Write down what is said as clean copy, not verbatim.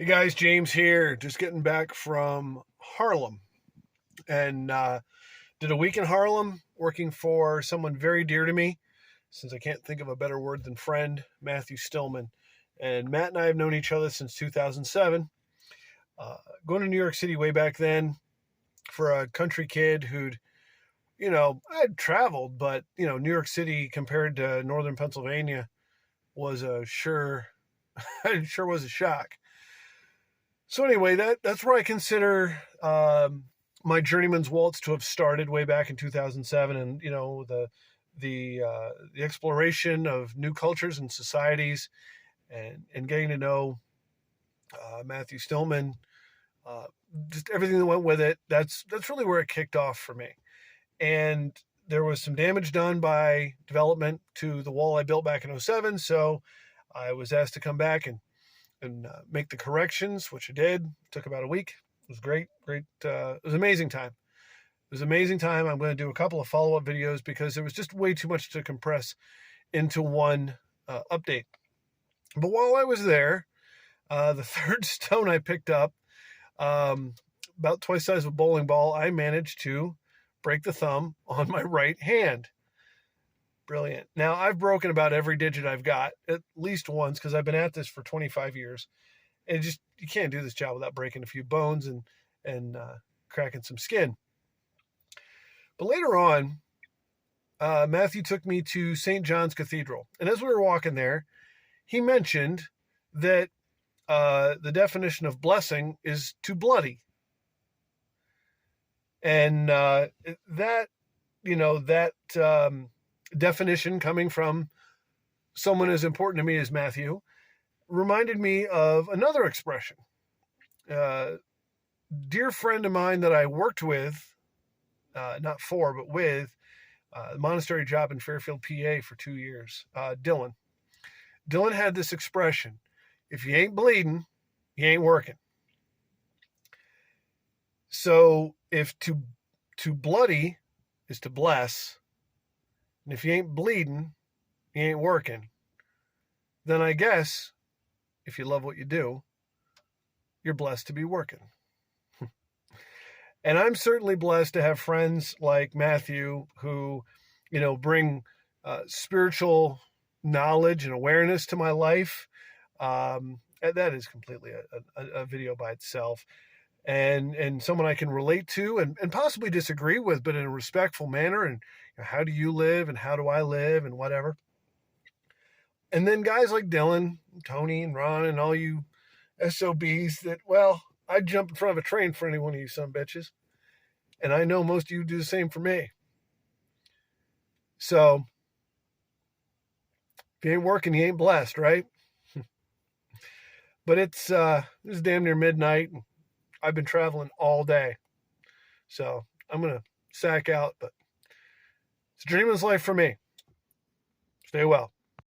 Hey guys, James here. Just getting back from Harlem and did a week in Harlem working for someone very dear to me, since I can't think of a better word than friend, Matthew Stillman. And Matt and I have known each other since 2007. Uh, Going to New York City way back then for a country kid who'd, I'd traveled, but, New York City compared to Northern Pennsylvania was a it sure was a shock. So anyway, that's where I consider my journeyman's waltz to have started way back in 2007, and the exploration of new cultures and societies, and getting to know Matthew Stillman, uh, just everything that went with it. That's really where it kicked off for me. And there was some damage done by development to the wall I built back in '07, so I was asked to come back and make the corrections, which I did. It took about a week. It was great. It was an amazing time. It was an amazing time. I'm going to do a couple of follow-up videos because there was just way too much to compress into one update. But while I was there, the third stone I picked up, about twice the size of a bowling ball, I managed to break the thumb on my right hand. Brilliant. Now, I've broken about every digit I've got at least once because I've been at this for 25 years. And you can't do this job without breaking a few bones and cracking some skin. But later on, Matthew took me to St. John's Cathedral. And as we were walking there, he mentioned that the definition of blessing is to bloody. And that definition, coming from someone as important to me as Matthew, reminded me of another expression. Dear friend of mine that I worked with, not for, but with, the monastery job in Fairfield, PA for 2 years, Dylan. Dylan had this expression: if you ain't bleeding, you ain't working. So if to bloody is to bless, and if you ain't bleeding, you ain't working, then I guess if you love what you do, you're blessed to be working. And I'm certainly blessed to have friends like Matthew who, bring spiritual knowledge and awareness to my life. That is completely a video by itself. And someone I can relate to and possibly disagree with, but in a respectful manner. And how do you live and how do I live and whatever. And then guys like Dylan, Tony, and Ron, and all you SOBs that, well, I'd jump in front of a train for any one of you son bitches. And I know most of you do the same for me. So, if you ain't working, you ain't blessed, right? But it's damn near midnight. And I've been traveling all day. So, I'm going to sack out. But it's a dreamer's life for me. Stay well.